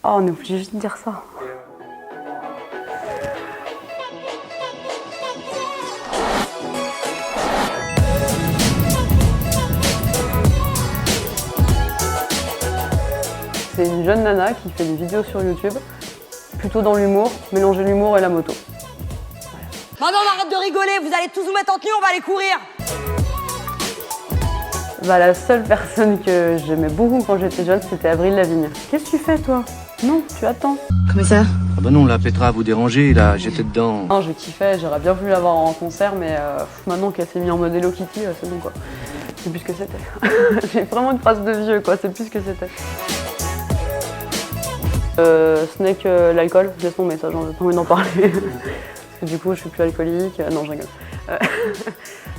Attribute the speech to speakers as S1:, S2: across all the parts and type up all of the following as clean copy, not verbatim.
S1: Oh, on est obligé de dire ça. C'est une jeune nana qui fait des vidéos sur YouTube, plutôt dans l'humour, mélanger l'humour et la moto.
S2: Voilà. Maman, arrête de rigoler, vous allez tous vous mettre en tenue, on va aller courir.
S1: Bah, la seule personne que j'aimais beaucoup quand j'étais jeune, c'était Avril Lavigne. Qu'est-ce que tu fais, toi? Non, tu attends.
S3: Comment ça?
S4: Ah bah non, la Petra, vous dérangez, là, j'étais dedans.
S1: Non, je kiffais, j'aurais bien voulu l'avoir en concert, mais maintenant qu'elle s'est mise en mode Hello Kitty, c'est bon quoi. C'est plus ce que c'était. J'ai vraiment une phrase de vieux quoi, c'est plus ce que c'était. Snake, l'alcool, laisse tomber ça, j'ai pas envie d'en parler. Parce que du coup, je suis plus alcoolique. Non, je rigole.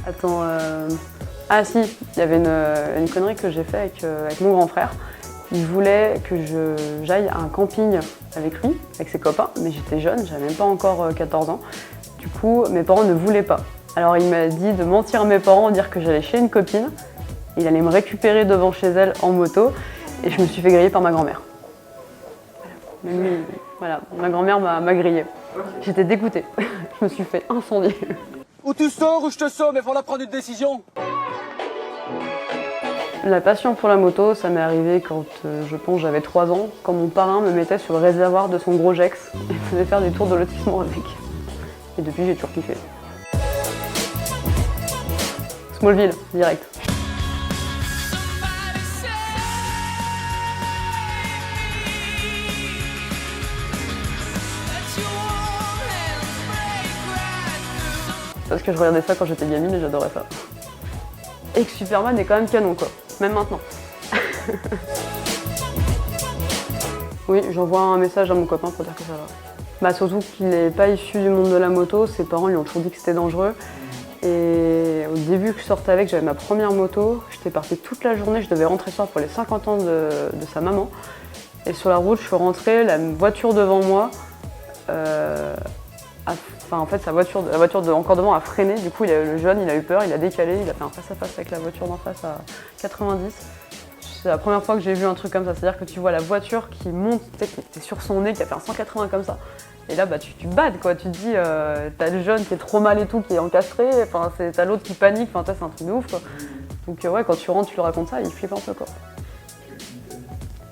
S1: Attends. Ah si, il y avait une connerie que j'ai fait avec mon grand frère. Il voulait que j'aille à un camping avec lui, avec ses copains, mais j'étais jeune, j'avais même pas encore 14 ans. Du coup, mes parents ne voulaient pas. Alors il m'a dit de mentir à mes parents, dire que j'allais chez une copine. Il allait me récupérer devant chez elle en moto et je me suis fait griller par ma grand-mère. Voilà, ma grand-mère m'a grillée. J'étais dégoûtée. Je me suis fait incendier.
S5: Ou tu sors ou je te sauve, mais il faudra prendre une décision.
S1: La passion pour la moto, ça m'est arrivé quand je pense j'avais 3 ans, quand mon parrain me mettait sur le réservoir de son gros Gex et faisait faire des tours de lotissement avec. Et depuis, j'ai toujours kiffé. Smallville, direct. Parce que je regardais ça quand j'étais gamine et j'adorais ça. Et que Superman est quand même canon quoi, même maintenant. Oui, j'envoie un message à mon copain pour dire que ça va. Bah surtout qu'il n'est pas issu du monde de la moto, ses parents lui ont toujours dit que c'était dangereux. Et au début que je sortais avec, j'avais ma première moto, j'étais partie toute la journée, je devais rentrer ce soir pour les 50 ans de sa maman. Et sur la route, je suis rentrée, la voiture devant moi, en fait, la voiture encore devant a freiné, du coup le jeune il a eu peur, il a décalé, il a fait un face-à-face avec la voiture d'en face à 90. C'est la première fois que j'ai vu un truc comme ça, c'est-à-dire que tu vois la voiture qui monte, tu sais, qui est sur son nez, qui a fait un 180 comme ça. Et là, bah, tu bades quoi, tu te dis, t'as le jeune qui est trop mal et tout, qui est encastré, t'as l'autre qui panique, c'est un truc de ouf quoi. Donc ouais, quand tu rentres, tu lui racontes ça, il flippe un peu quoi.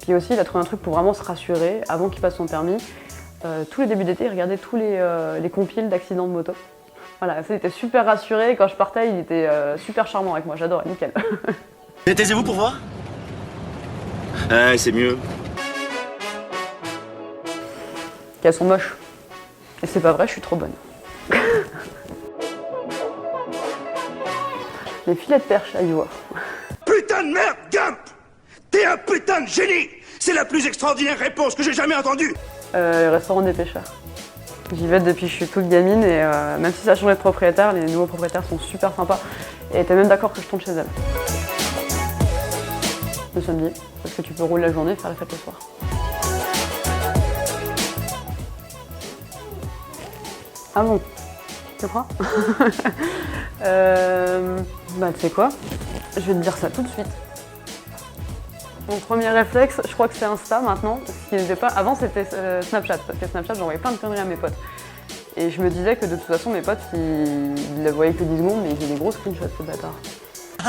S1: Puis aussi, il a trouvé un truc pour vraiment se rassurer, avant qu'il passe son permis. Tous les débuts d'été, il regardait tous les compiles d'accidents de moto. Voilà, ça, il était super rassuré, et quand je partais, il était super charmant avec moi, j'adorais, nickel.
S6: Taisez-vous pour voir. C'est mieux.
S1: Qu'elles sont moches. Et c'est pas vrai, je suis trop bonne. Les filets de perche à y voir.
S6: Putain de merde, Gump! T'es un putain de génie! C'est la plus extraordinaire réponse que j'ai jamais entendue!
S1: Le restaurant des pêcheurs. J'y vais depuis que je suis toute gamine et même si ça a changé de propriétaire, les nouveaux propriétaires sont super sympas et étaient même d'accord que je tourne chez elle. Le samedi, parce que tu peux rouler la journée et faire la fête le soir. Ah bon? Tu crois? Bah tu sais quoi? Je vais te dire ça tout de suite. Mon premier réflexe, je crois que c'est Insta maintenant, parce qu'il n'était pas. Avant c'était Snapchat, parce que Snapchat j'envoyais plein de conneries à mes potes. Et je me disais que de toute façon mes potes ils la voyaient que 10 secondes, mais ils faisaient des gros screenshots ce bâtard.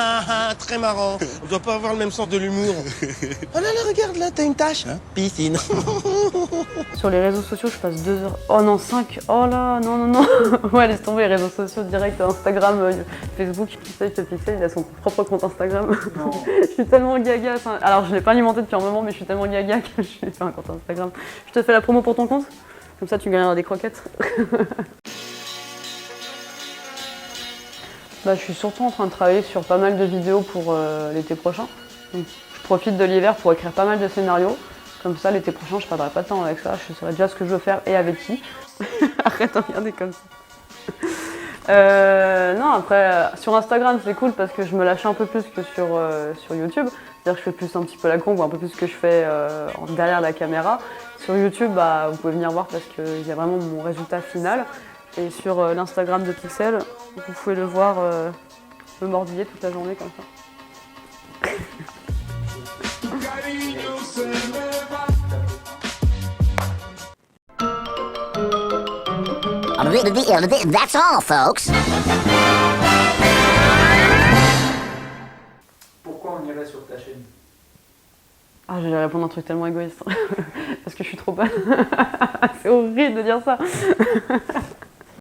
S7: Ah, très marrant. On doit pas avoir le même sens de l'humour. Oh là là, regarde là, t'as une tache. Hein? Piscine.
S1: Sur les réseaux sociaux, je passe 2 heures. Oh non, 5. Oh là, non, non, non. Ouais, laisse tomber les réseaux sociaux direct, Instagram, Facebook. Tu sais, Pixel, il a son propre compte Instagram. Je suis tellement gaga. Alors, je l'ai pas alimenté depuis un moment, mais je suis tellement gaga que je vais faire un compte Instagram. Je te fais la promo pour ton compte? Comme ça, tu gagneras des croquettes. Bah, je suis surtout en train de travailler sur pas mal de vidéos pour l'été prochain. Donc, je profite de l'hiver pour écrire pas mal de scénarios. Comme ça, l'été prochain, je perdrai pas de temps avec ça. Je saurai déjà ce que je veux faire et avec qui. Arrête de regarder comme ça. Non, après, sur Instagram, c'est cool parce que je me lâche un peu plus que sur YouTube. C'est-à-dire que je fais plus un petit peu la con ou un peu plus ce que je fais derrière la caméra. Sur YouTube, bah, vous pouvez venir voir parce qu'il y a vraiment mon résultat final. Et sur l'Instagram de Pixel, vous pouvez le voir me mordiller toute la journée comme ça.
S3: That's all, folks.
S8: Pourquoi on irait sur ta chaîne?
S1: Ah, je vais répondre un truc tellement égoïste. Parce que je suis trop bonne. C'est horrible de dire ça.